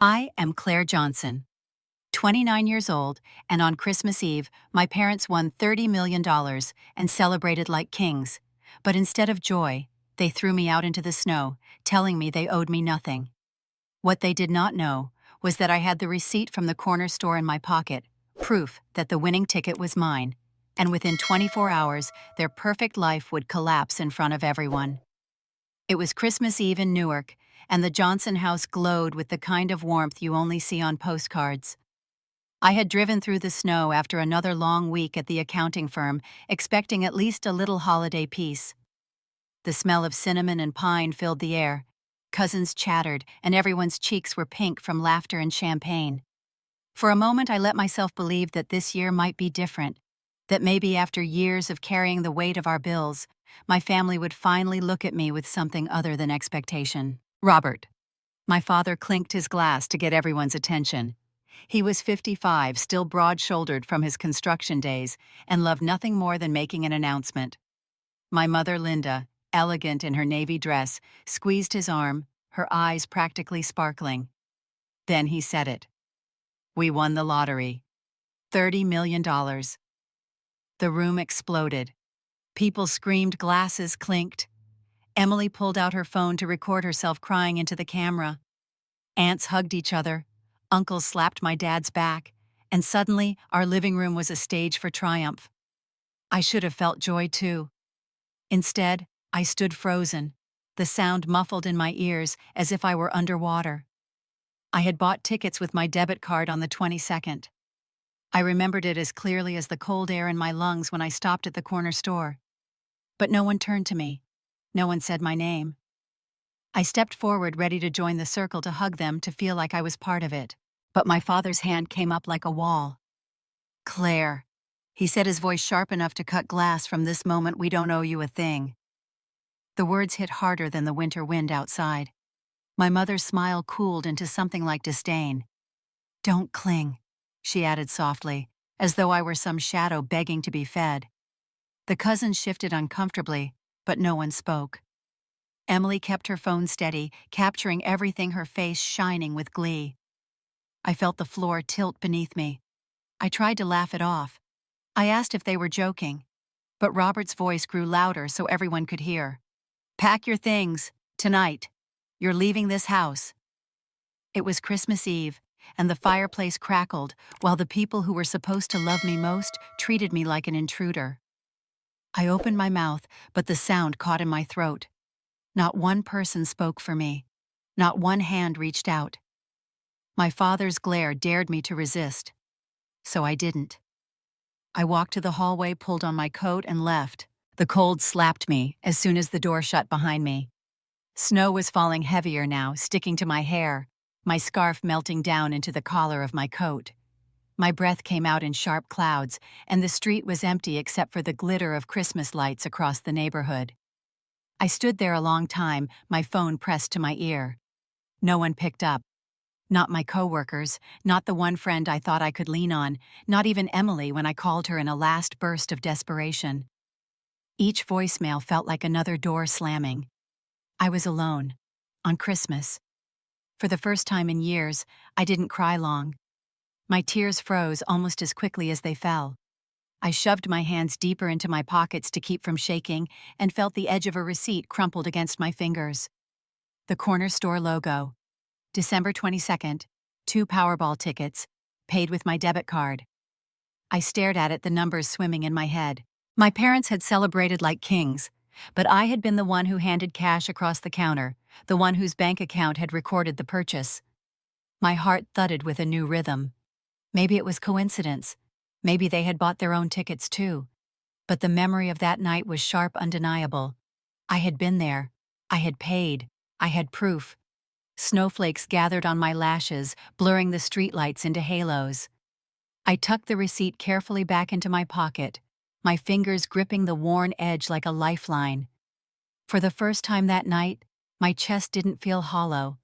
I am Claire Johnson, 29 years old, and on Christmas Eve, my parents won $30 million and celebrated like kings. But instead of joy, they threw me out into the snow, telling me they owed me nothing. What they did not know was that I had the receipt from the corner store in my pocket, proof that the winning ticket was mine, and within 24 hours, their perfect life would collapse in front of everyone. It was Christmas Eve in Newark, and the Johnson house glowed with the kind of warmth you only see on postcards. I had driven through the snow after another long week at the accounting firm, expecting at least a little holiday peace. The smell of cinnamon and pine filled the air. Cousins chattered, and everyone's cheeks were pink from laughter and champagne. For a moment, I let myself believe that this year might be different, that maybe after years of carrying the weight of our bills, my family would finally look at me with something other than expectation. Robert. My father clinked his glass to get everyone's attention. He was 55, still broad-shouldered from his construction days, and loved nothing more than making an announcement. My mother, Linda, elegant in her navy dress, squeezed his arm, her eyes practically sparkling. Then he said it. We won the lottery. $30 million. The room exploded. People screamed, glasses clinked. Emily pulled out her phone to record herself crying into the camera. Aunts hugged each other. Uncles slapped my dad's back, and suddenly our living room was a stage for triumph. I should have felt joy too. Instead, I stood frozen, the sound muffled in my ears as if I were underwater. I had bought tickets with my debit card on the 22nd. I remembered it as clearly as the cold air in my lungs when I stopped at the corner store. But no one turned to me. No one said my name. I stepped forward, ready to join the circle, to hug them, to feel like I was part of it. But my father's hand came up like a wall. Claire, he said, his voice sharp enough to cut glass. From this moment, we don't owe you a thing. The words hit harder than the winter wind outside. My mother's smile cooled into something like disdain. Don't cling, she added softly, as though I were some shadow begging to be fed. The cousins shifted uncomfortably, but no one spoke. Emily kept her phone steady, capturing everything, her face shining with glee. I felt the floor tilt beneath me. I tried to laugh it off. I asked if they were joking, but Robert's voice grew louder so everyone could hear. Pack your things, tonight. You're leaving this house. It was Christmas Eve, and the fireplace crackled while the people who were supposed to love me most treated me like an intruder. I opened my mouth, but the sound caught in my throat. Not one person spoke for me. Not one hand reached out. My father's glare dared me to resist, so I didn't. I walked to the hallway, pulled on my coat, and left. The cold slapped me as soon as the door shut behind me. Snow was falling heavier now, sticking to my hair, my scarf melting down into the collar of my coat. My breath came out in sharp clouds, and the street was empty except for the glitter of Christmas lights across the neighborhood. I stood there a long time, my phone pressed to my ear. No one picked up. Not my coworkers, not the one friend I thought I could lean on, not even Emily when I called her in a last burst of desperation. Each voicemail felt like another door slamming. I was alone. On Christmas. For the first time in years, I didn't cry long. My tears froze almost as quickly as they fell. I shoved my hands deeper into my pockets to keep from shaking and felt the edge of a receipt crumpled against my fingers. The corner store logo. December 22nd, 2 Powerball tickets, paid with my debit card. I stared at it, the numbers swimming in my head. My parents had celebrated like kings, but I had been the one who handed cash across the counter, the one whose bank account had recorded the purchase. My heart thudded with a new rhythm. Maybe it was coincidence. Maybe they had bought their own tickets too. But the memory of that night was sharp, undeniable. I had been there. I had paid. I had proof. Snowflakes gathered on my lashes, blurring the streetlights into halos. I tucked the receipt carefully back into my pocket, my fingers gripping the worn edge like a lifeline. For the first time that night, my chest didn't feel hollow.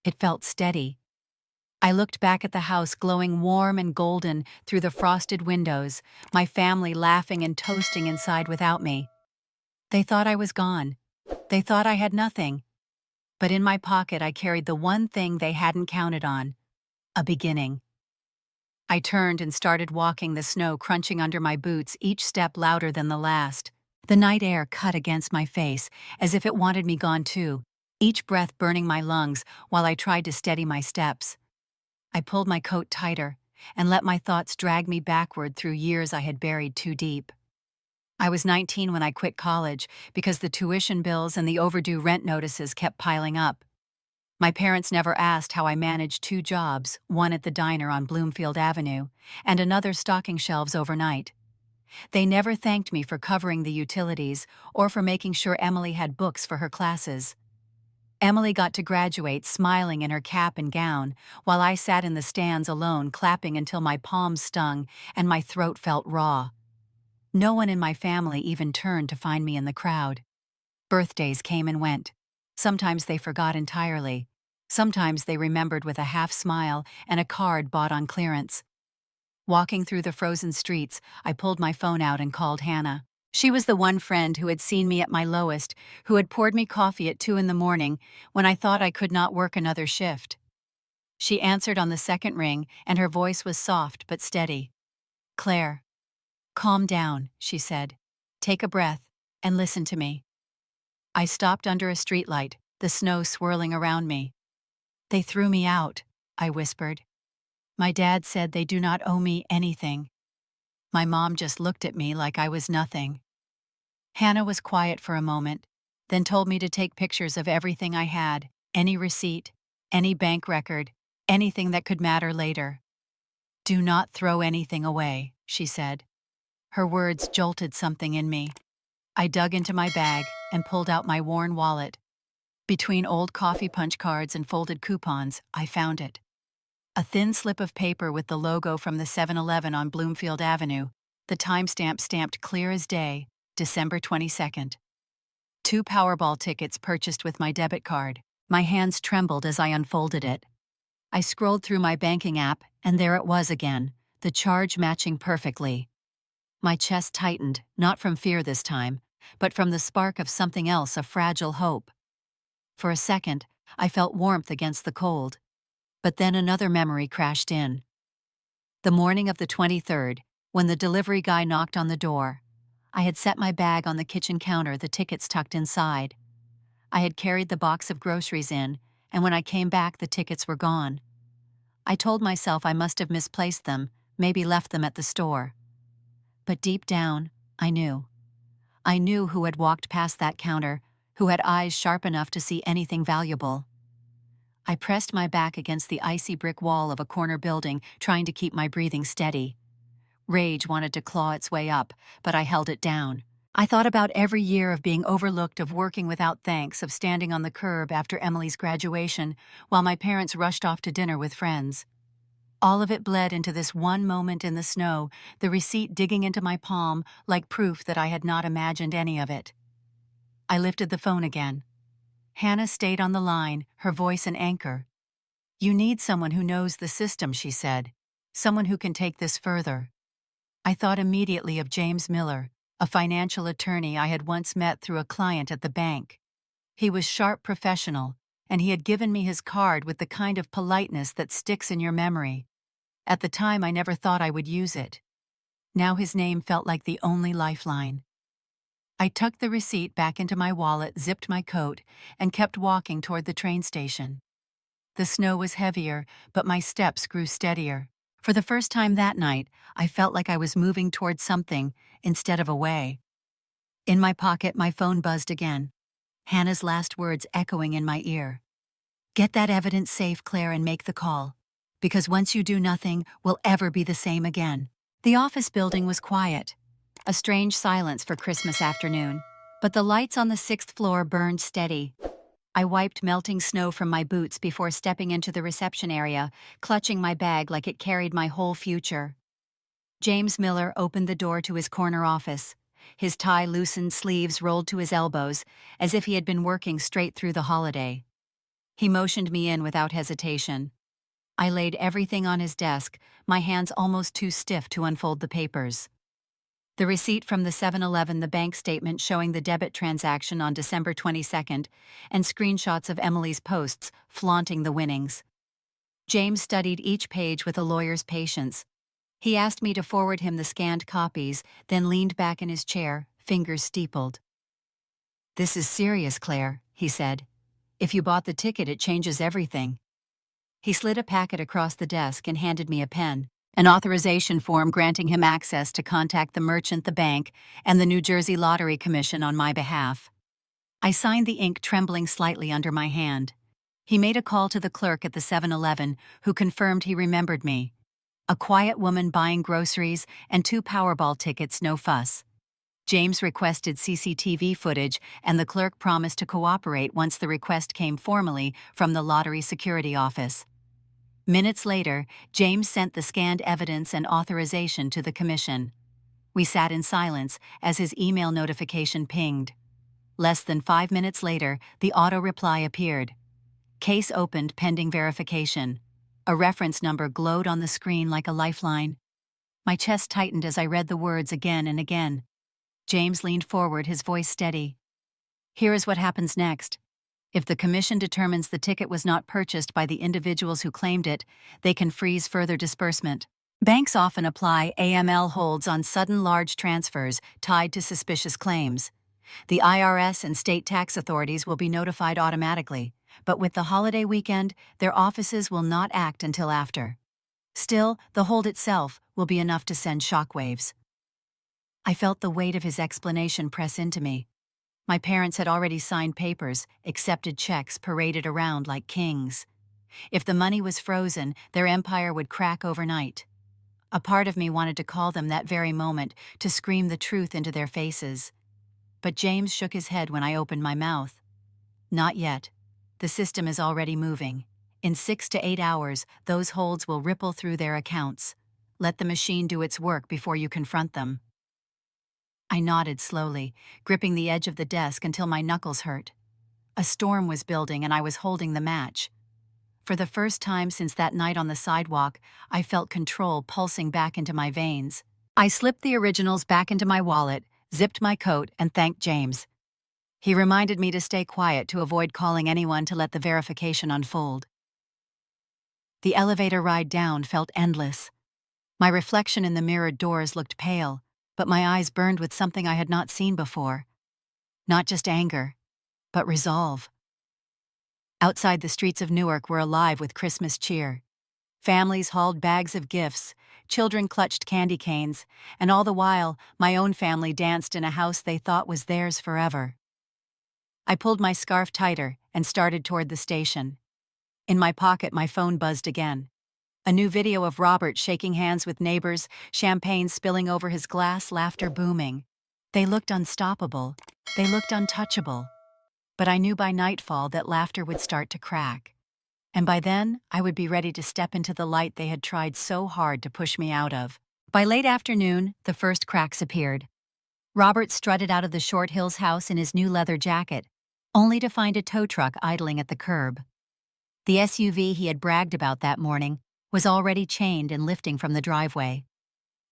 It felt steady. I looked back at the house glowing warm and golden through the frosted windows, my family laughing and toasting inside without me. They thought I was gone. They thought I had nothing. But in my pocket I carried the one thing they hadn't counted on: a beginning. I turned and started walking, the snow crunching under my boots, each step louder than the last. The night air cut against my face, as if it wanted me gone too, each breath burning my lungs while I tried to steady my steps. I pulled my coat tighter and let my thoughts drag me backward through years I had buried too deep. I was 19 when I quit college because the tuition bills and the overdue rent notices kept piling up. My parents never asked how I managed 2 jobs, one at the diner on Bloomfield Avenue and another stocking shelves overnight. They never thanked me for covering the utilities or for making sure Emily had books for her classes. Emily got to graduate smiling in her cap and gown, while I sat in the stands alone clapping until my palms stung and my throat felt raw. No one in my family even turned to find me in the crowd. Birthdays came and went. Sometimes they forgot entirely. Sometimes they remembered with a half smile and a card bought on clearance. Walking through the frozen streets, I pulled my phone out and called Hannah. She was the one friend who had seen me at my lowest, who had poured me coffee at 2 in the morning when I thought I could not work another shift. She answered on the second ring, and her voice was soft but steady. "Claire, calm down," she said. "Take a breath and listen to me." I stopped under a streetlight, the snow swirling around me. "They threw me out," I whispered. "My dad said they do not owe me anything. My mom just looked at me like I was nothing." Hannah was quiet for a moment, then told me to take pictures of everything I had, any receipt, any bank record, anything that could matter later. "Do not throw anything away," she said. Her words jolted something in me. I dug into my bag and pulled out my worn wallet. Between old coffee punch cards and folded coupons, I found it. A thin slip of paper with the logo from the 7-Eleven on Bloomfield Avenue, the timestamp stamped clear as day, December 22nd. 2 Powerball tickets purchased with my debit card. My hands trembled as I unfolded it. I scrolled through my banking app, and there it was again, the charge matching perfectly. My chest tightened, not from fear this time, but from the spark of something else, a fragile hope. For a second, I felt warmth against the cold. But then another memory crashed in. The morning of the 23rd, when the delivery guy knocked on the door, I had set my bag on the kitchen counter, the tickets tucked inside. I had carried the box of groceries in, and when I came back, the tickets were gone. I told myself I must have misplaced them, maybe left them at the store. But deep down, I knew. I knew who had walked past that counter, who had eyes sharp enough to see anything valuable. I pressed my back against the icy brick wall of a corner building, trying to keep my breathing steady. Rage wanted to claw its way up, but I held it down. I thought about every year of being overlooked, of working without thanks, of standing on the curb after Emily's graduation, while my parents rushed off to dinner with friends. All of it bled into this one moment in the snow, the receipt digging into my palm like proof that I had not imagined any of it. I lifted the phone again. Hannah stayed on the line, her voice an anchor. "You need someone who knows the system," she said. "Someone who can take this further." I thought immediately of James Miller, a financial attorney I had once met through a client at the bank. He was sharp, professional, and he had given me his card with the kind of politeness that sticks in your memory. At the time, I never thought I would use it. Now his name felt like the only lifeline. I tucked the receipt back into my wallet, zipped my coat, and kept walking toward the train station. The snow was heavier, but my steps grew steadier. For the first time that night, I felt like I was moving toward something instead of away. In my pocket, my phone buzzed again. Hannah's last words echoing in my ear. "Get that evidence safe, Claire, and make the call. Because once you do, nothing will ever be the same again." The office building was quiet. A strange silence for Christmas afternoon, but the lights on the 6th floor burned steady. I wiped melting snow from my boots before stepping into the reception area, clutching my bag like it carried my whole future. James Miller opened the door to his corner office. His tie-loosened sleeves rolled to his elbows, as if he had been working straight through the holiday. He motioned me in without hesitation. I laid everything on his desk, my hands almost too stiff to unfold the papers. The receipt from the 7-Eleven, the bank statement showing the debit transaction on December 22nd, and screenshots of Emily's posts flaunting the winnings. James studied each page with a lawyer's patience. He asked me to forward him the scanned copies, then leaned back in his chair, fingers steepled. "This is serious, Claire," he said. "If you bought the ticket, it changes everything." He slid a packet across the desk and handed me a pen, an authorization form granting him access to contact the merchant, the bank, and the New Jersey Lottery Commission on my behalf. I signed the ink trembling slightly under my hand. He made a call to the clerk at the 7-Eleven, who confirmed he remembered me. A quiet woman buying groceries and 2 Powerball tickets, no fuss. James requested CCTV footage, and the clerk promised to cooperate once the request came formally from the lottery security office. Minutes later, James sent the scanned evidence and authorization to the commission. We sat in silence as his email notification pinged. Less than 5 minutes later, the auto reply appeared. "Case opened pending verification." A reference number glowed on the screen like a lifeline. My chest tightened as I read the words again and again. James leaned forward, his voice steady. "Here is what happens next. If the commission determines the ticket was not purchased by the individuals who claimed it, they can freeze further disbursement. Banks often apply AML holds on sudden large transfers tied to suspicious claims. The IRS and state tax authorities will be notified automatically, but with the holiday weekend, their offices will not act until after. Still, the hold itself will be enough to send shockwaves." I felt the weight of his explanation press into me. My parents had already signed papers, accepted checks paraded around like kings. If the money was frozen, their empire would crack overnight. A part of me wanted to call them that very moment, to scream the truth into their faces. But James shook his head when I opened my mouth. "Not yet. The system is already moving. In 6 to 8 hours, those holds will ripple through their accounts. Let the machine do its work before you confront them." I nodded slowly, gripping the edge of the desk until my knuckles hurt. A storm was building and I was holding the match. For the first time since that night on the sidewalk, I felt control pulsing back into my veins. I slipped the originals back into my wallet, zipped my coat, and thanked James. He reminded me to stay quiet to avoid calling anyone to let the verification unfold. The elevator ride down felt endless. My reflection in the mirrored doors looked pale, but my eyes burned with something I had not seen before. Not just anger, but resolve. Outside, the streets of Newark were alive with Christmas cheer. Families hauled bags of gifts, children clutched candy canes, and all the while, my own family danced in a house they thought was theirs forever. I pulled my scarf tighter and started toward the station. In my pocket, my phone buzzed again. A new video of Robert shaking hands with neighbors, champagne spilling over his glass, laughter booming. They looked unstoppable. They looked untouchable. But I knew by nightfall that laughter would start to crack. And by then, I would be ready to step into the light they had tried so hard to push me out of. By late afternoon, the first cracks appeared. Robert strutted out of the Short Hills house in his new leather jacket, only to find a tow truck idling at the curb. The SUV he had bragged about that morning was already chained and lifting from the driveway.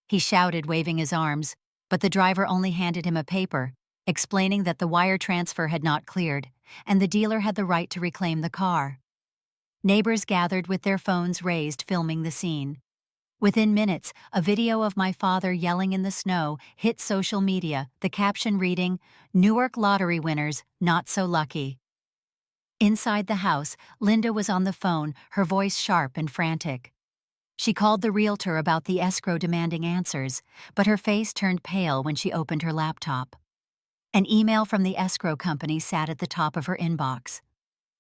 He shouted, waving his arms, but the driver only handed him a paper, explaining that the wire transfer had not cleared, and the dealer had the right to reclaim the car. Neighbors gathered with their phones raised, filming the scene. Within minutes, a video of my father yelling in the snow hit social media, the caption reading, "Newark lottery winners, not so lucky." Inside the house, Linda was on the phone, her voice sharp and frantic. She called the realtor about the escrow demanding answers, but her face turned pale when she opened her laptop. An email from the escrow company sat at the top of her inbox.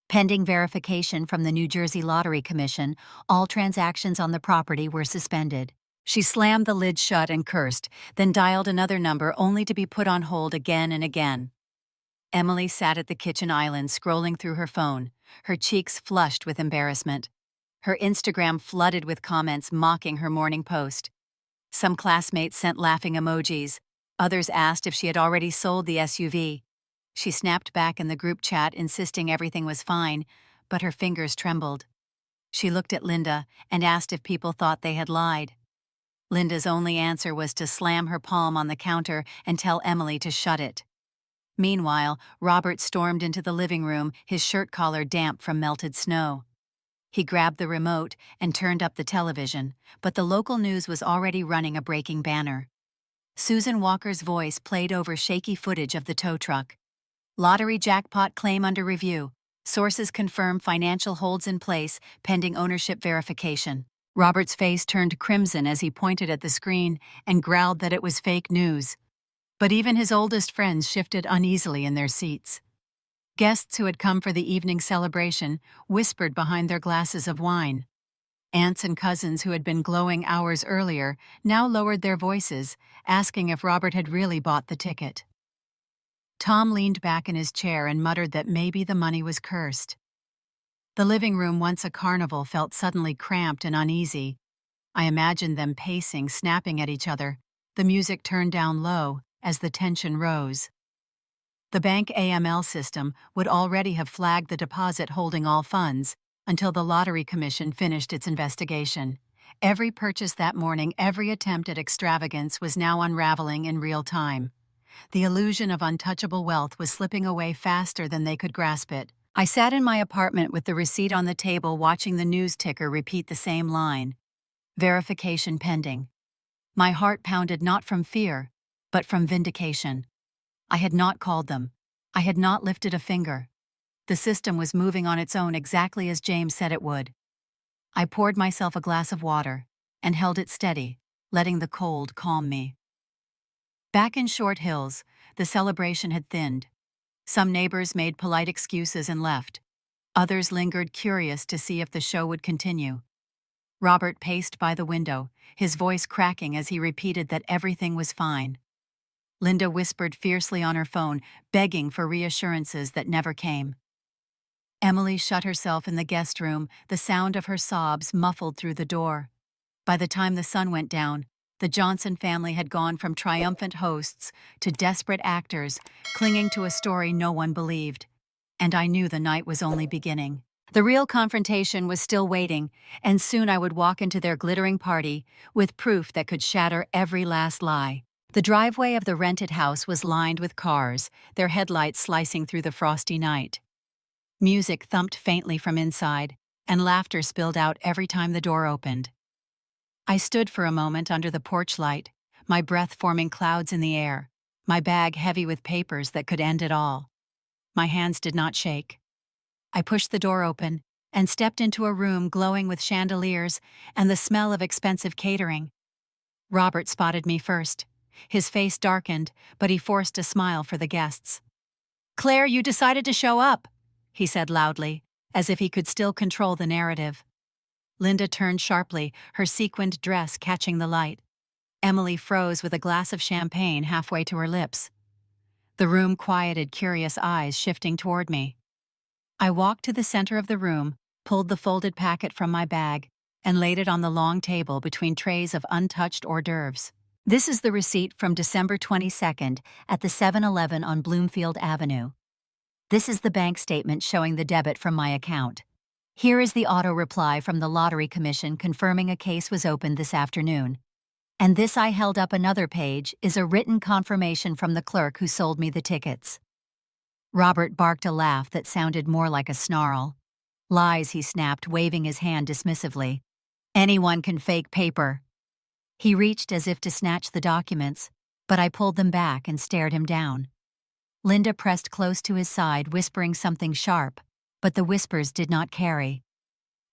Pending verification from the New Jersey Lottery Commission, all transactions on the property were suspended. She slammed the lid shut and cursed, then dialed another number only to be put on hold again and again. Emily sat at the kitchen island scrolling through her phone, her cheeks flushed with embarrassment. Her Instagram flooded with comments mocking her morning post. Some classmates sent laughing emojis. Others asked if she had already sold the SUV. She snapped back in the group chat, insisting everything was fine, but her fingers trembled. She looked at Linda and asked if people thought they had lied. Linda's only answer was to slam her palm on the counter and tell Emily to shut it. Meanwhile, Robert stormed into the living room, his shirt collar damp from melted snow. He grabbed the remote and turned up the television, but the local news was already running a breaking banner. Susan Walker's voice played over shaky footage of the tow truck. Lottery jackpot claim under review. Sources confirm financial holds in place, pending ownership verification. Robert's face turned crimson as he pointed at the screen and growled that it was fake news. But even his oldest friends shifted uneasily in their seats. Guests who had come for the evening celebration whispered behind their glasses of wine. Aunts and cousins who had been glowing hours earlier now lowered their voices, asking if Robert had really bought the ticket. Tom leaned back in his chair and muttered that maybe the money was cursed. The living room, once a carnival, felt suddenly cramped and uneasy. I imagined them pacing, snapping at each other. The music turned down low as the tension rose. The bank AML system would already have flagged the deposit holding all funds until the Lottery Commission finished its investigation. Every purchase that morning, every attempt at extravagance was now unraveling in real time. The illusion of untouchable wealth was slipping away faster than they could grasp it. I sat in my apartment with the receipt on the table, watching the news ticker repeat the same line. Verification pending. My heart pounded not from fear, but from vindication. I had not called them. I had not lifted a finger. The system was moving on its own exactly as James said it would. I poured myself a glass of water and held it steady, letting the cold calm me. Back in Short Hills, the celebration had thinned. Some neighbors made polite excuses and left. Others lingered, curious to see if the show would continue. Robert paced by the window, his voice cracking as he repeated that everything was fine. Linda whispered fiercely on her phone, begging for reassurances that never came. Emily shut herself in the guest room, the sound of her sobs muffled through the door. By the time the sun went down, the Johnson family had gone from triumphant hosts to desperate actors, clinging to a story no one believed. And I knew the night was only beginning. The real confrontation was still waiting, and soon I would walk into their glittering party with proof that could shatter every last lie. The driveway of the rented house was lined with cars, their headlights slicing through the frosty night. Music thumped faintly from inside, and laughter spilled out every time the door opened. I stood for a moment under the porch light, my breath forming clouds in the air, my bag heavy with papers that could end it all. My hands did not shake. I pushed the door open and stepped into a room glowing with chandeliers and the smell of expensive catering. Robert spotted me first. His face darkened, but he forced a smile for the guests. "Claire, you decided to show up," he said loudly, as if he could still control the narrative. Linda turned sharply, her sequined dress catching the light. Emily froze with a glass of champagne halfway to her lips. The room quieted, curious eyes shifting toward me. I walked to the center of the room, pulled the folded packet from my bag, and laid it on the long table between trays of untouched hors d'oeuvres. This is the receipt from December 22nd at the 7-Eleven on Bloomfield Avenue. This is the bank statement showing the debit from my account. Here is the auto reply from the Lottery Commission confirming a case was opened this afternoon. And this, I held up another page, is a written confirmation from the clerk who sold me the tickets. Robert barked a laugh that sounded more like a snarl. "Lies," he snapped, waving his hand dismissively. "Anyone can fake paper." He reached as if to snatch the documents, but I pulled them back and stared him down. Linda pressed close to his side, whispering something sharp, but the whispers did not carry.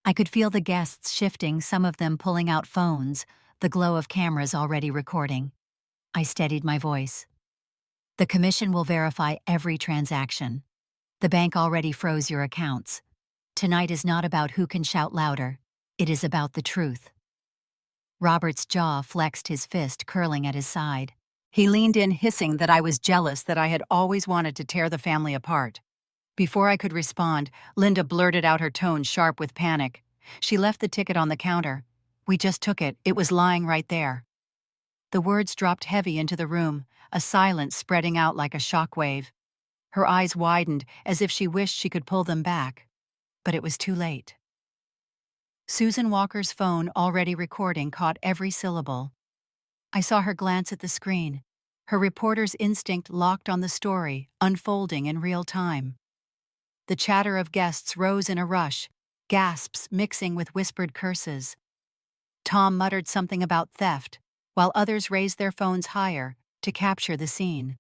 I could feel the guests shifting, some of them pulling out phones, the glow of cameras already recording. I steadied my voice. "The commission will verify every transaction. The bank already froze your accounts. Tonight is not about who can shout louder. It is about the truth." Robert's jaw flexed, his fist curling at his side. He leaned in, hissing that I was jealous, that I had always wanted to tear the family apart. Before I could respond, Linda blurted out, her tone sharp with panic. She left the ticket on the counter. "We just took it. It was lying right there." The words dropped heavy into the room, a silence spreading out like a shockwave. Her eyes widened as if she wished she could pull them back. But it was too late. Susan Walker's phone, already recording, caught every syllable. I saw her glance at the screen. Her reporter's instinct locked on the story, unfolding in real time. The chatter of guests rose in a rush, gasps mixing with whispered curses. Tom muttered something about theft, while others raised their phones higher to capture the scene.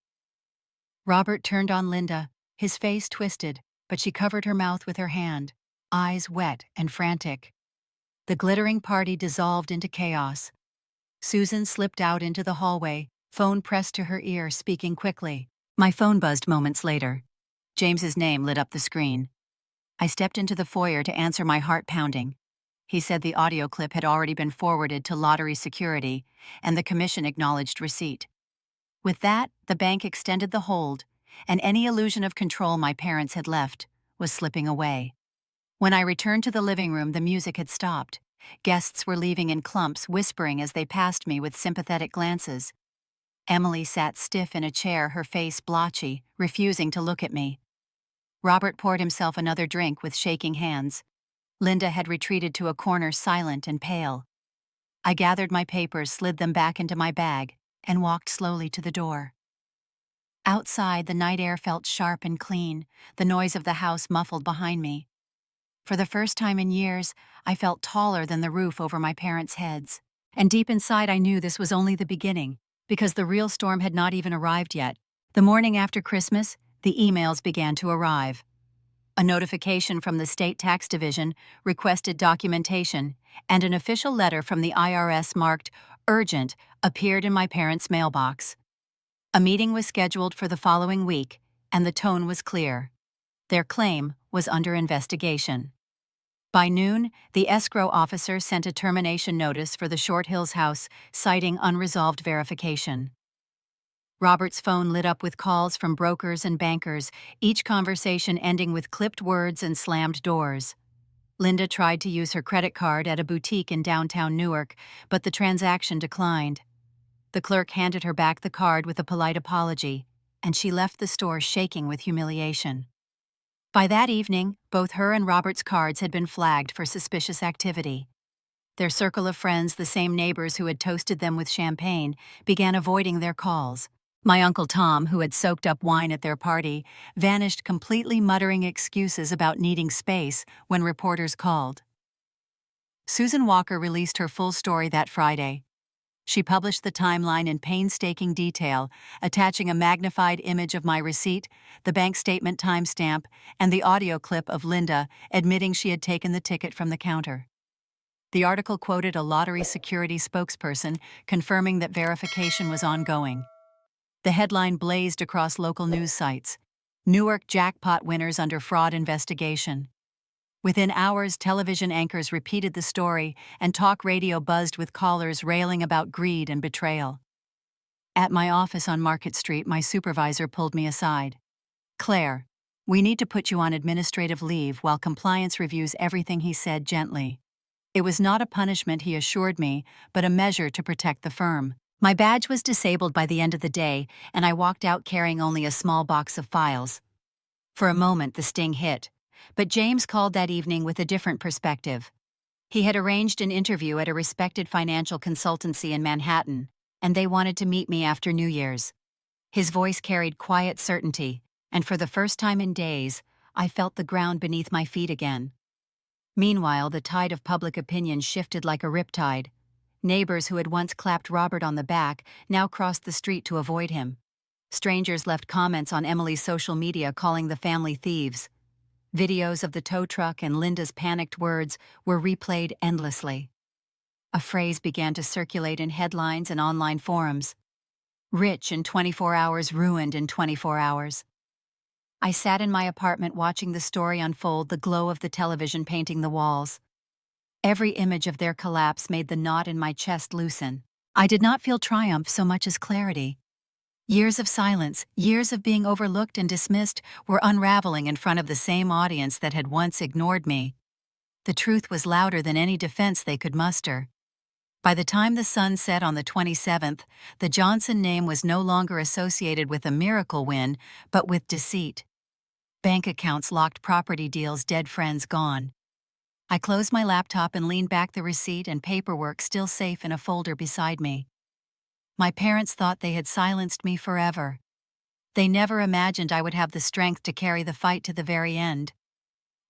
Robert turned on Linda, his face twisted, but she covered her mouth with her hand, eyes wet and frantic. The glittering party dissolved into chaos. Susan slipped out into the hallway, phone pressed to her ear, speaking quickly. My phone buzzed moments later. James's name lit up the screen. I stepped into the foyer to answer, my heart pounding. He said the audio clip had already been forwarded to lottery security, and the commission acknowledged receipt. With that, the bank extended the hold, and any illusion of control my parents had left was slipping away. When I returned to the living room, the music had stopped. Guests were leaving in clumps, whispering as they passed me with sympathetic glances. Emily sat stiff in a chair, her face blotchy, refusing to look at me. Robert poured himself another drink with shaking hands. Linda had retreated to a corner, silent and pale. I gathered my papers, slid them back into my bag, and walked slowly to the door. Outside, the night air felt sharp and clean, the noise of the house muffled behind me. For the first time in years, I felt taller than the roof over my parents' heads. And deep inside, I knew this was only the beginning, because the real storm had not even arrived yet. The morning after Christmas, the emails began to arrive. A notification from the State Tax Division requested documentation, and an official letter from the IRS marked urgent appeared in my parents' mailbox. A meeting was scheduled for the following week, and the tone was clear. Their claim was under investigation. By noon, the escrow officer sent a termination notice for the Short Hills house, citing unresolved verification. Robert's phone lit up with calls from brokers and bankers, each conversation ending with clipped words and slammed doors. Linda tried to use her credit card at a boutique in downtown Newark, but the transaction declined. The clerk handed her back the card with a polite apology, and she left the store shaking with humiliation. By that evening, both her and Robert's cards had been flagged for suspicious activity. Their circle of friends, the same neighbors who had toasted them with champagne, began avoiding their calls. My Uncle Tom, who had soaked up wine at their party, vanished completely, muttering excuses about needing space when reporters called. Susan Walker released her full story that Friday. She published the timeline in painstaking detail, attaching a magnified image of my receipt, the bank statement timestamp, and the audio clip of Linda admitting she had taken the ticket from the counter. The article quoted a lottery security spokesperson confirming that verification was ongoing. The headline blazed across local news sites: Newark jackpot winners under fraud investigation. Within hours, television anchors repeated the story, and talk radio buzzed with callers railing about greed and betrayal. At my office on Market Street, my supervisor pulled me aside. "Claire, we need to put you on administrative leave while compliance reviews everything," he said gently. It was not a punishment, he assured me, but a measure to protect the firm. My badge was disabled by the end of the day, and I walked out carrying only a small box of files. For a moment, the sting hit. But James called that evening with a different perspective. He had arranged an interview at a respected financial consultancy in Manhattan, and they wanted to meet me after New Year's. His voice carried quiet certainty, and for the first time in days, I felt the ground beneath my feet again. Meanwhile, the tide of public opinion shifted like a riptide. Neighbors who had once clapped Robert on the back now crossed the street to avoid him. Strangers left comments on Emily's social media calling the family thieves. Videos of the tow truck and Linda's panicked words were replayed endlessly. A phrase began to circulate in headlines and online forums: rich in 24 hours, ruined in 24 hours. I sat in my apartment watching the story unfold, the glow of the television painting the walls. Every image of their collapse made the knot in my chest loosen. I did not feel triumph so much as clarity. Years of silence, years of being overlooked and dismissed, were unraveling in front of the same audience that had once ignored me. The truth was louder than any defense they could muster. By the time the sun set on the 27th, the Johnson name was no longer associated with a miracle win, but with deceit. Bank accounts locked, property deals, dead friends gone. I closed my laptop and leaned back, the receipt and paperwork still safe in a folder beside me. My parents thought they had silenced me forever. They never imagined I would have the strength to carry the fight to the very end.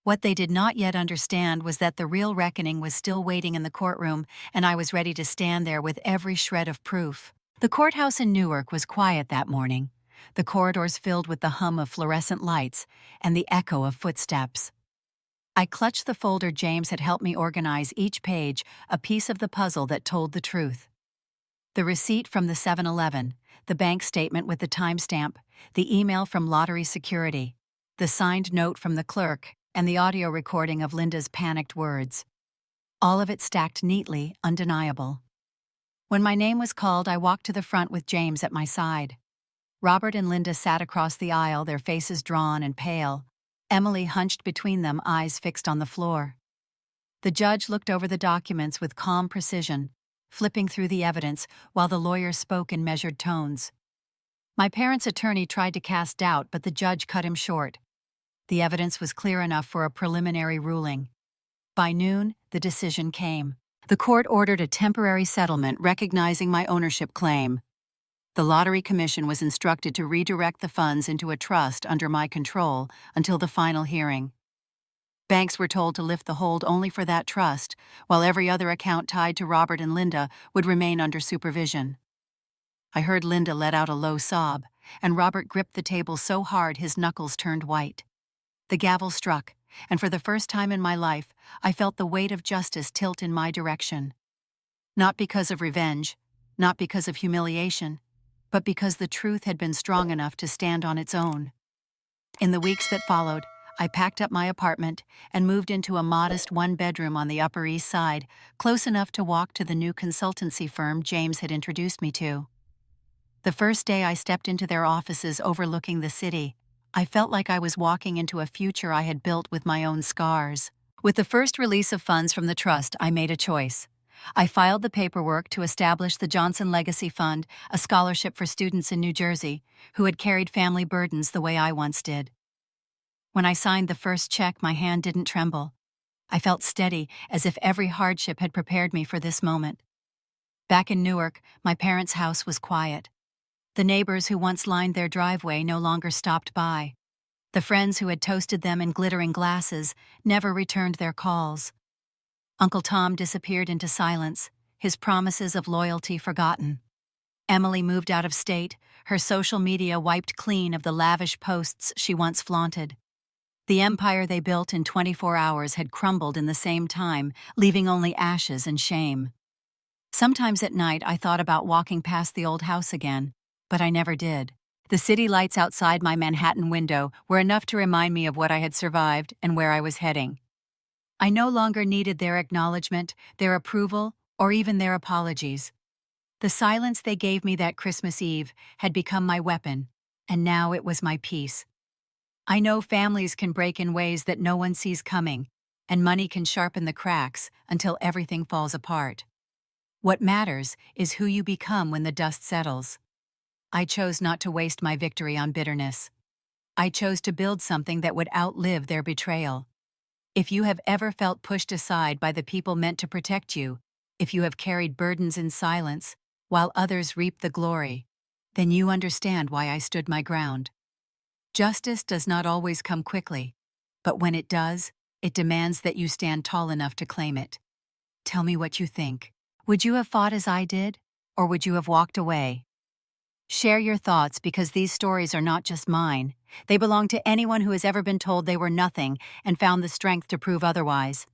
What they did not yet understand was that the real reckoning was still waiting in the courtroom, and I was ready to stand there with every shred of proof. The courthouse in Newark was quiet that morning, the corridors filled with the hum of fluorescent lights and the echo of footsteps. I clutched the folder James had helped me organize, each page a piece of the puzzle that told the truth. The receipt from the 7-Eleven, the bank statement with the timestamp, the email from Lottery Security, the signed note from the clerk, and the audio recording of Linda's panicked words. All of it stacked neatly, undeniable. When my name was called, I walked to the front with James at my side. Robert and Linda sat across the aisle, their faces drawn and pale. Emily hunched between them, eyes fixed on the floor. The judge looked over the documents with calm precision, flipping through the evidence while the lawyer spoke in measured tones. My parents' attorney tried to cast doubt, but the judge cut him short. The evidence was clear enough for a preliminary ruling. By noon, the decision came. The court ordered a temporary settlement recognizing my ownership claim. The Lottery Commission was instructed to redirect the funds into a trust under my control until the final hearing. Banks were told to lift the hold only for that trust, while every other account tied to Robert and Linda would remain under supervision. I heard Linda let out a low sob, and Robert gripped the table so hard his knuckles turned white. The gavel struck, and for the first time in my life, I felt the weight of justice tilt in my direction. Not because of revenge, not because of humiliation, but because the truth had been strong enough to stand on its own. In the weeks that followed, I packed up my apartment and moved into a modest one-bedroom on the Upper East Side, close enough to walk to the new consultancy firm James had introduced me to. The first day I stepped into their offices overlooking the city, I felt like I was walking into a future I had built with my own scars. With the first release of funds from the trust, I made a choice. I filed the paperwork to establish the Johnson Legacy Fund, a scholarship for students in New Jersey who had carried family burdens the way I once did. When I signed the first check, my hand didn't tremble. I felt steady, as if every hardship had prepared me for this moment. Back in Newark, my parents' house was quiet. The neighbors who once lined their driveway no longer stopped by. The friends who had toasted them in glittering glasses never returned their calls. Uncle Tom disappeared into silence, his promises of loyalty forgotten. Emily moved out of state, her social media wiped clean of the lavish posts she once flaunted. The empire they built in 24 hours had crumbled in the same time, leaving only ashes and shame. Sometimes at night I thought about walking past the old house again, but I never did. The city lights outside my Manhattan window were enough to remind me of what I had survived and where I was heading. I no longer needed their acknowledgement, their approval, or even their apologies. The silence they gave me that Christmas Eve had become my weapon, and now it was my peace. I know families can break in ways that no one sees coming, and money can sharpen the cracks until everything falls apart. What matters is who you become when the dust settles. I chose not to waste my victory on bitterness. I chose to build something that would outlive their betrayal. If you have ever felt pushed aside by the people meant to protect you, if you have carried burdens in silence while others reap the glory, then you understand why I stood my ground. Justice does not always come quickly, but when it does, it demands that you stand tall enough to claim it. Tell me what you think. Would you have fought as I did, or would you have walked away? Share your thoughts, because these stories are not just mine. They belong to anyone who has ever been told they were nothing and found the strength to prove otherwise.